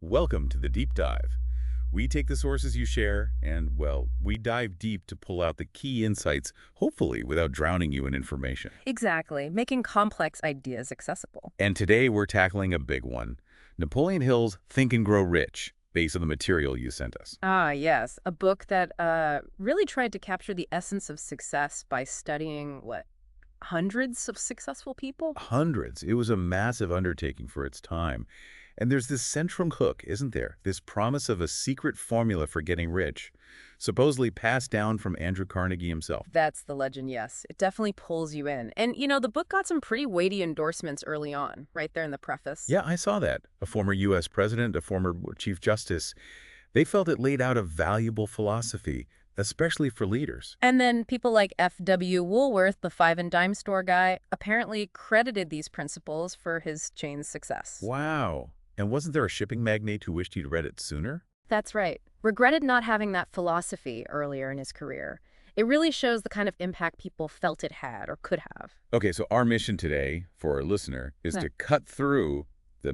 Welcome to the Deep Dive. We take the sources you share and, well, we dive deep to pull out the key insights, hopefully without drowning you in information. Exactly, making complex ideas accessible. And today we're tackling a big one, Napoleon Hill's Think and Grow Rich, based on the material you sent us. Ah, yes, a book that really tried to capture the essence of success by studying, hundreds of successful people? Hundreds. It was a massive undertaking for its time. And there's this central hook, isn't there? This promise of a secret formula for getting rich, supposedly passed down from Andrew Carnegie himself. That's the legend, yes. It definitely pulls you in. And, the book got some pretty weighty endorsements early on, right there in the preface. Yeah, I saw that. A former U.S. president, a former Chief Justice, they felt it laid out a valuable philosophy, especially for leaders. And then people like F.W. Woolworth, the five and dime store guy, apparently credited these principles for his chain's success. Wow. And wasn't there a shipping magnate who wished he'd read it sooner? That's right. Regretted not having that philosophy earlier in his career. It really shows the kind of impact people felt it had or could have. Okay, so our mission today for our listener is Yeah. to cut through the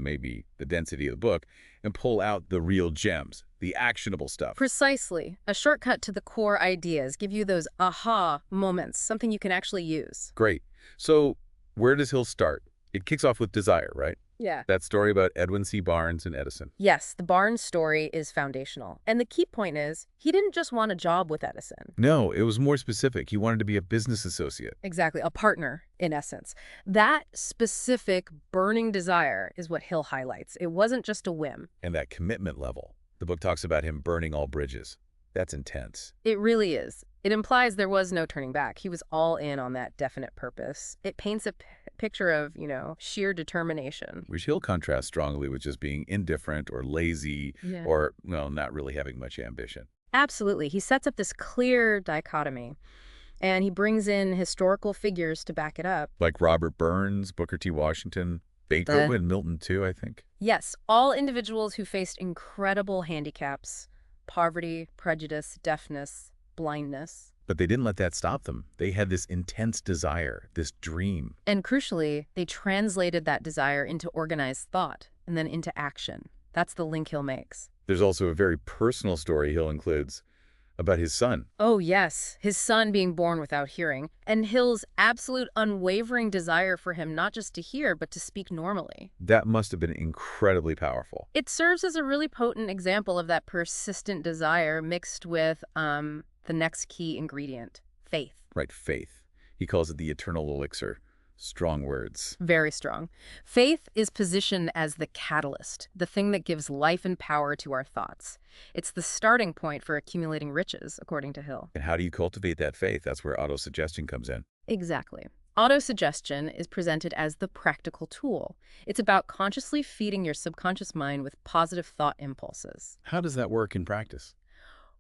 density of the book and pull out the real gems, the actionable stuff. Precisely. A shortcut to the core ideas, give you those aha moments, something you can actually use. Great. So where does Hill start? It kicks off with desire, right? Yeah. That story about Edwin C. Barnes and Edison. Yes, the Barnes story is foundational. And the key point is, he didn't just want a job with Edison. No, it was more specific. He wanted to be a business associate. Exactly, a partner, in essence. That specific burning desire is what Hill highlights. It wasn't just a whim. And that commitment level. The book talks about him burning all bridges. That's intense. It really is. It implies there was no turning back. He was all in on that definite purpose. It paints a picture of, sheer determination. Which Hill contrasts strongly with just being indifferent or lazy Yeah. or, well, not really having much ambition. Absolutely. He sets up this clear dichotomy, and he brings in historical figures to back it up. Like Robert Burns, Booker T. Washington, Beethoven, Milton too, I think. Yes, all individuals who faced incredible handicaps, poverty, prejudice, deafness, blindness. But they didn't let that stop them. They had this intense desire, this dream. And crucially, they translated that desire into organized thought and then into action. That's the link Hill makes. There's also a very personal story Hill includes about his son. Oh, yes, his son being born without hearing, and Hill's absolute unwavering desire for him not just to hear, but to speak normally. That must have been incredibly powerful. It serves as a really potent example of that persistent desire mixed with the next key ingredient, faith. Right, faith. He calls it the eternal elixir. Strong words. Very strong. Faith is positioned as the catalyst, the thing that gives life and power to our thoughts. It's the starting point for accumulating riches, according to Hill. And how do you cultivate that faith? That's where autosuggestion comes in. Exactly. Autosuggestion is presented as the practical tool. It's about consciously feeding your subconscious mind with positive thought impulses. How does that work in practice?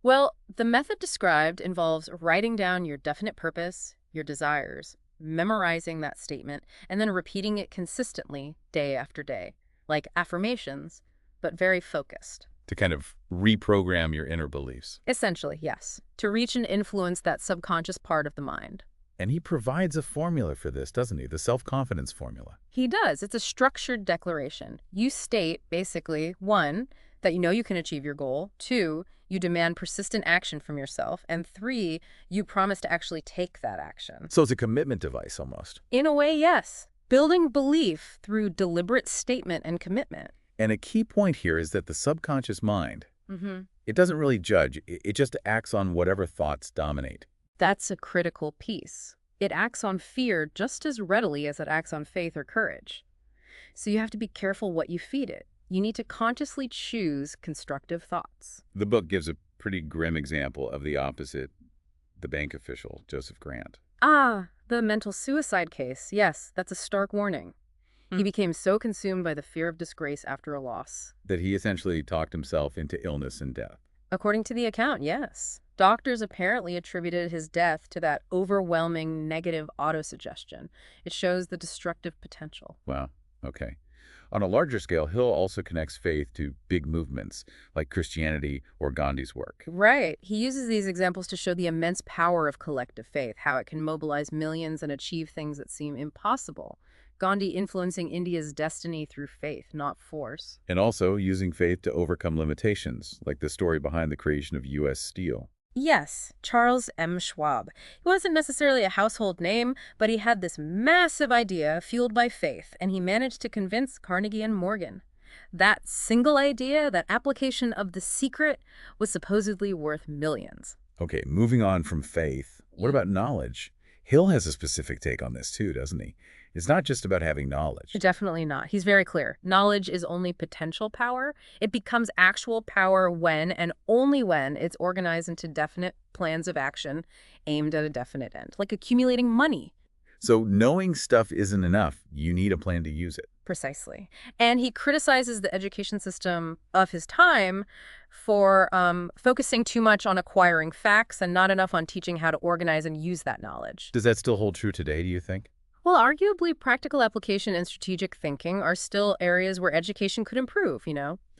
Well, the method described involves writing down your definite purpose, your desires, memorizing that statement, and then repeating it consistently day after day, like affirmations, but very focused. To kind of reprogram your inner beliefs. Essentially, yes, to reach and influence that subconscious part of the mind. And he provides a formula for this, doesn't he? The self-confidence formula. He does. It's a structured declaration. You state, basically, 1, that you know you can achieve your goal. 2, you demand persistent action from yourself. And 3, you promise to actually take that action. So it's a commitment device almost. In a way, yes. Building belief through deliberate statement and commitment. And a key point here is that the subconscious mind, Mm-hmm. it doesn't really judge. It just acts on whatever thoughts dominate. That's a critical piece. It acts on fear just as readily as it acts on faith or courage. So you have to be careful what you feed it. You need to consciously choose constructive thoughts. The book gives a pretty grim example of the opposite, the bank official, Joseph Grant. Ah, the mental suicide case. Yes, that's a stark warning. He became so consumed by the fear of disgrace after a loss. That he essentially talked himself into illness and death. According to the account, yes. Doctors apparently attributed his death to that overwhelming negative autosuggestion. It shows the destructive potential. Wow, okay. On a larger scale, Hill also connects faith to big movements like Christianity or Gandhi's work. Right. He uses these examples to show the immense power of collective faith, how it can mobilize millions and achieve things that seem impossible. Gandhi influencing India's destiny through faith, not force. And also using faith to overcome limitations, like the story behind the creation of U.S. Steel. Yes, Charles M. Schwab. He wasn't necessarily a household name, but he had this massive idea fueled by faith, and he managed to convince Carnegie and Morgan. That single idea, that application of the secret, was supposedly worth millions. Okay, moving on from faith, what about knowledge? Hill has a specific take on this too, doesn't he? It's not just about having knowledge. Definitely not. He's very clear. Knowledge is only potential power. It becomes actual power when and only when it's organized into definite plans of action aimed at a definite end, like accumulating money. So knowing stuff isn't enough. You need a plan to use it. Precisely. And he criticizes the education system of his time for focusing too much on acquiring facts and not enough on teaching how to organize and use that knowledge. Does that still hold true today, do you think? Well, arguably, practical application and strategic thinking are still areas where education could improve.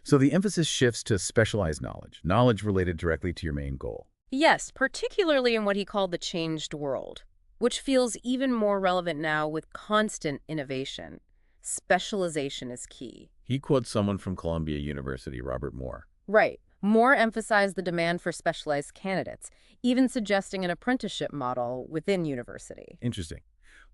So the emphasis shifts to specialized knowledge related directly to your main goal. Yes, particularly in what he called the changed world, which feels even more relevant now with constant innovation. Specialization is key. He quotes someone from Columbia University, Robert Moore. Right. Moore emphasized the demand for specialized candidates, even suggesting an apprenticeship model within university. Interesting.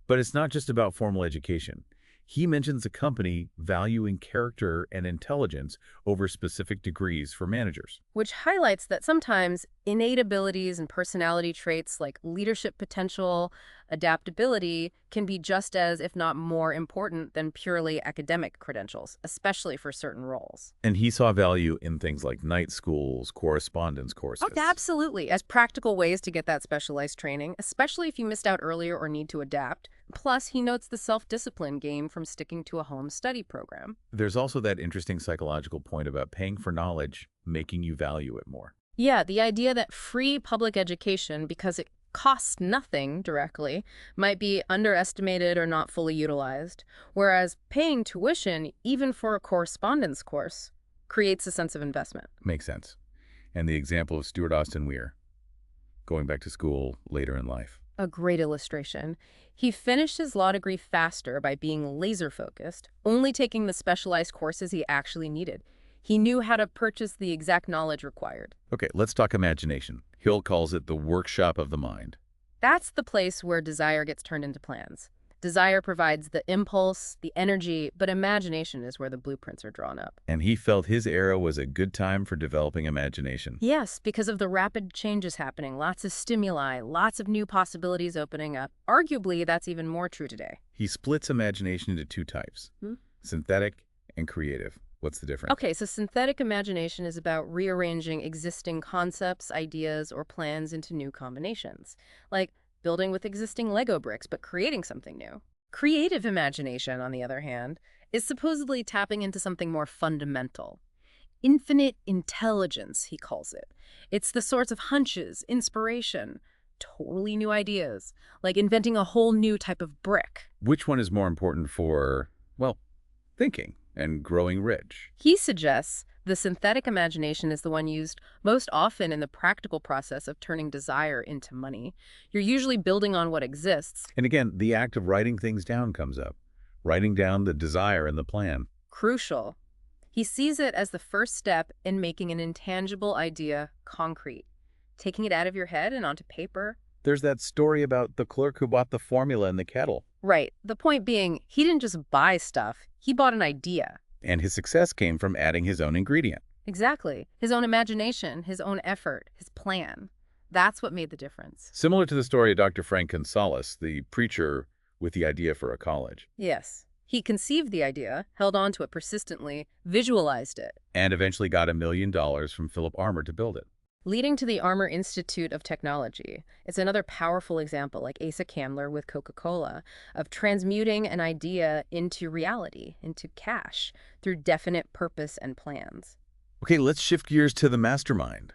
But it's not just about formal education. He mentions a company valuing character and intelligence over specific degrees for managers. Which highlights that sometimes innate abilities and personality traits like leadership potential, adaptability can be just as, if not more important than purely academic credentials, especially for certain roles. And he saw value in things like night schools, correspondence courses. Oh, absolutely, as practical ways to get that specialized training, especially if you missed out earlier or need to adapt. Plus, he notes the self-discipline gained from sticking to a home study program. There's also that interesting psychological point about paying for knowledge, making you value it more. Yeah, the idea that free public education, because it costs nothing directly, might be underestimated or not fully utilized, whereas paying tuition, even for a correspondence course, creates a sense of investment. Makes sense. And the example of Stuart Austin Weir, going back to school later in life. A great illustration. He finished his law degree faster by being laser-focused, only taking the specialized courses he actually needed. He knew how to purchase the exact knowledge required. Okay, let's talk imagination. Hill calls it the workshop of the mind. That's the place where desire gets turned into plans. Desire provides the impulse, the energy, but imagination is where the blueprints are drawn up. And he felt his era was a good time for developing imagination. Yes, because of the rapid changes happening, lots of stimuli, lots of new possibilities opening up. Arguably, that's even more true today. He splits imagination into two types, synthetic and creative. What's the difference? Okay, so synthetic imagination is about rearranging existing concepts, ideas, or plans into new combinations, like building with existing Lego bricks, but creating something new. Creative imagination, on the other hand, is supposedly tapping into something more fundamental. Infinite intelligence, he calls it. It's the sorts of hunches, inspiration, totally new ideas, like inventing a whole new type of brick. Which one is more important for, well, thinking and growing rich? He suggests the synthetic imagination is the one used most often in the practical process of turning desire into money. You're usually building on what exists. And again, the act of writing things down comes up. Writing down the desire and the plan. Crucial. He sees it as the first step in making an intangible idea concrete, taking it out of your head and onto paper. There's that story about the clerk who bought the formula in the kettle. Right. The point being, he didn't just buy stuff, he bought an idea. And his success came from adding his own ingredient. Exactly. His own imagination, his own effort, his plan. That's what made the difference. Similar to the story of Dr. Frank Gonzalez, the preacher with the idea for a college. Yes. He conceived the idea, held on to it persistently, visualized it. And eventually got $1 million from Philip Armour to build it. Leading to the Armour Institute of Technology. It's another powerful example, like Asa Candler with Coca-Cola, of transmuting an idea into reality, into cash, through definite purpose and plans. Okay, let's shift gears to the mastermind.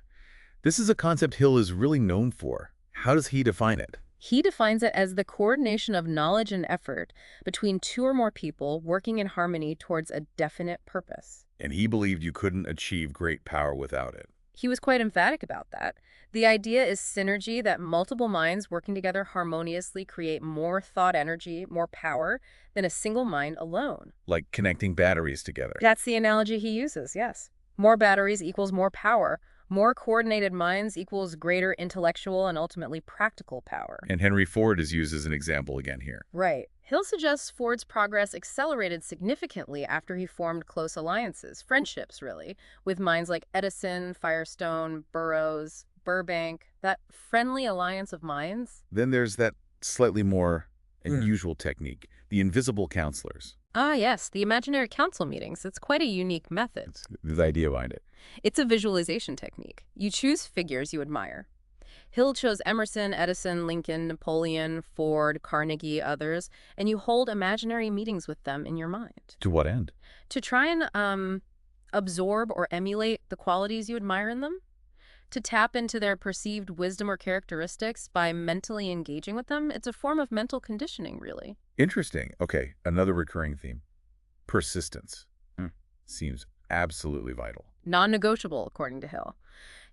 This is a concept Hill is really known for. How does he define it? He defines it as the coordination of knowledge and effort between two or more people working in harmony towards a definite purpose. And he believed you couldn't achieve great power without it. He was quite emphatic about that. The idea is synergy, that multiple minds working together harmoniously create more thought energy, more power than a single mind alone. Like connecting batteries together. That's the analogy he uses, yes. More batteries equals more power. More coordinated minds equals greater intellectual and ultimately practical power. And Henry Ford is used as an example again here. Right. Hill suggests Ford's progress accelerated significantly after he formed close alliances, friendships really, with minds like Edison, Firestone, Burroughs, Burbank, that friendly alliance of minds. Then there's that slightly more unusual technique, the invisible counselors. Ah, yes, the imaginary council meetings. It's quite a unique method. It's the idea behind it. It's a visualization technique. You choose figures you admire. Hill chose Emerson, Edison, Lincoln, Napoleon, Ford, Carnegie, others, and you hold imaginary meetings with them in your mind. To what end? To try and absorb or emulate the qualities you admire in them, to tap into their perceived wisdom or characteristics by mentally engaging with them. It's a form of mental conditioning, really. Interesting. Okay, another recurring theme. Persistence. Seems absolutely vital. Non-negotiable, according to Hill.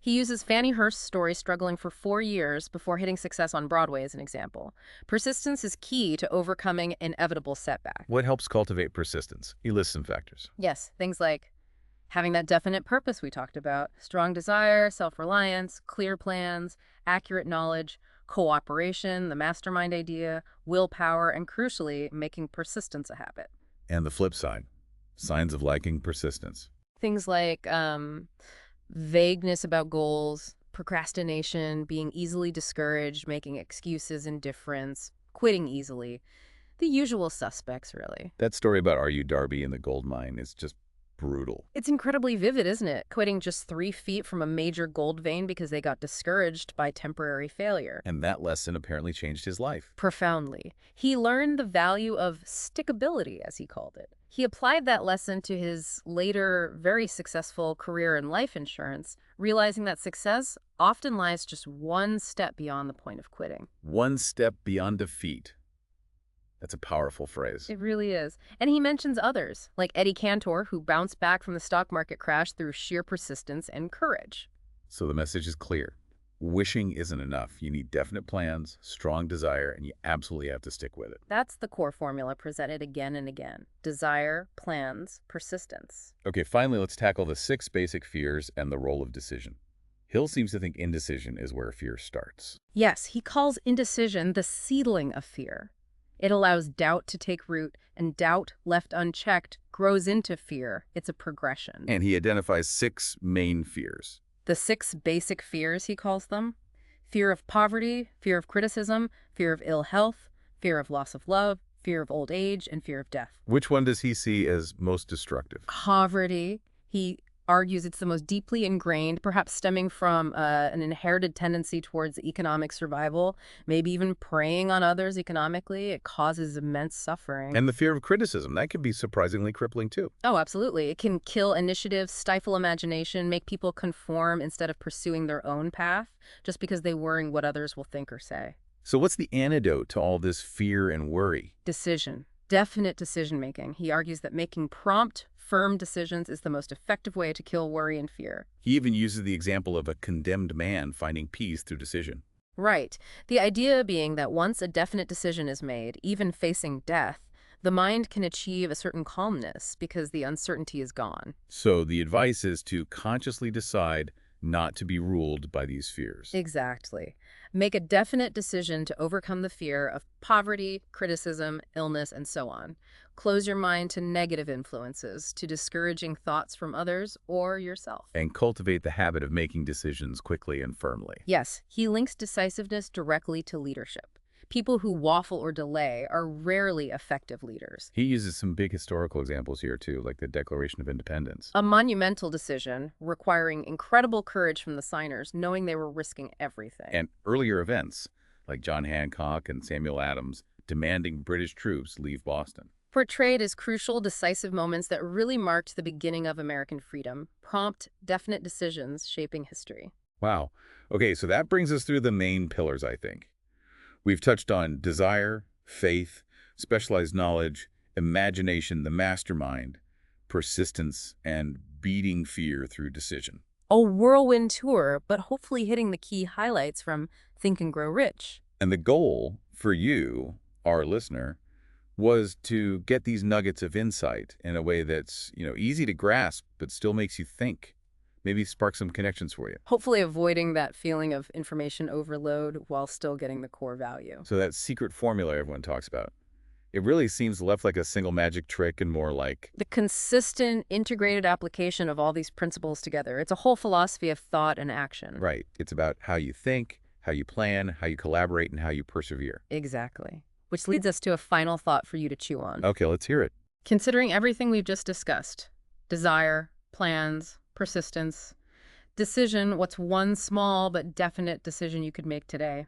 He uses Fannie Hurst's story struggling for 4 years before hitting success on Broadway as an example. Persistence is key to overcoming inevitable setbacks. What helps cultivate persistence? He lists some factors. Yes, things like having that definite purpose we talked about, strong desire, self-reliance, clear plans, accurate knowledge, cooperation, the mastermind idea, willpower, and crucially, making persistence a habit. And the flip side, signs of lacking persistence. Things like vagueness about goals, procrastination, being easily discouraged, making excuses, indifference, quitting easily. The usual suspects, really. That story about R.U. Darby and the gold mine is just brutal. It's incredibly vivid, isn't it? Quitting just 3 feet from a major gold vein because they got discouraged by temporary failure. And that lesson apparently changed his life. Profoundly. He learned the value of stickability, as he called it. He applied that lesson to his later, very successful career in life insurance, realizing that success often lies just one step beyond the point of quitting. One step beyond defeat. That's a powerful phrase. It really is. And he mentions others, like Eddie Cantor, who bounced back from the stock market crash through sheer persistence and courage. So the message is clear. Wishing isn't enough. You need definite plans, strong desire, and you absolutely have to stick with it. That's the core formula presented again and again. Desire, plans, persistence. Okay, finally, let's tackle the 6 basic fears and the role of decision. Hill seems to think indecision is where fear starts. Yes, he calls indecision the seedling of fear. It allows doubt to take root, and doubt, left unchecked, grows into fear. It's a progression. And he identifies 6 main fears. The 6 basic fears, he calls them: fear of poverty, fear of criticism, fear of ill health, fear of loss of love, fear of old age, and fear of death. Which one does he see as most destructive? Poverty. He argues it's the most deeply ingrained, perhaps stemming from an inherited tendency towards economic survival, maybe even preying on others economically. It causes immense suffering. And the fear of criticism, that can be surprisingly crippling too. Oh, absolutely. It can kill initiative, stifle imagination, make people conform instead of pursuing their own path, just because they worry what others will think or say. So what's the antidote to all this fear and worry? Decision. Definite decision-making. He argues that making prompt, firm decisions is the most effective way to kill worry and fear. He even uses the example of a condemned man finding peace through decision. Right. The idea being that once a definite decision is made, even facing death, the mind can achieve a certain calmness because the uncertainty is gone. So the advice is to consciously decide not to be ruled by these fears. Exactly. Make a definite decision to overcome the fear of poverty, criticism, illness, and so on. Close your mind to negative influences, to discouraging thoughts from others or yourself. And cultivate the habit of making decisions quickly and firmly. Yes, he links decisiveness directly to leadership. People who waffle or delay are rarely effective leaders. He uses some big historical examples here too, like the Declaration of Independence. A monumental decision requiring incredible courage from the signers, knowing they were risking everything. And earlier events, like John Hancock and Samuel Adams demanding British troops leave Boston. Portrayed as crucial, decisive moments that really marked the beginning of American freedom. Prompt, definite decisions shaping history. Wow. Okay, so that brings us through the main pillars, I think. We've touched on desire, faith, specialized knowledge, imagination, the mastermind, persistence, and beating fear through decision. A whirlwind tour, but hopefully hitting the key highlights from Think and Grow Rich. And the goal for you, our listener, was to get these nuggets of insight in a way that's, easy to grasp, but still makes you think. Maybe spark some connections for you. Hopefully avoiding that feeling of information overload while still getting the core value. So that secret formula everyone talks about, it really seems left like a single magic trick and more like, The consistent, integrated application of all these principles together. It's a whole philosophy of thought and action. right, it's about how you think, how you plan, how you collaborate, and how you persevere. Exactly. Which leads us to a final thought for you to chew on. Okay, let's hear it. Considering everything we've just discussed, desire, plans, persistence, decision, what's one small but definite decision you could make today?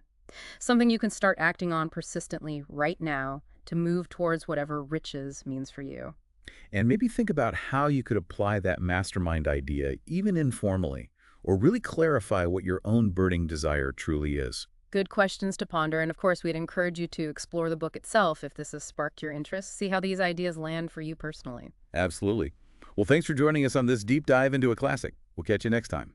Something you can start acting on persistently right now to move towards whatever riches means for you. And maybe think about how you could apply that mastermind idea, even informally, or really clarify what your own burning desire truly is. Good questions to ponder, and of course, we'd encourage you to explore the book itself if this has sparked your interest. See how these ideas land for you personally. Absolutely. Well, thanks for joining us on this deep dive into a classic. We'll catch you next time.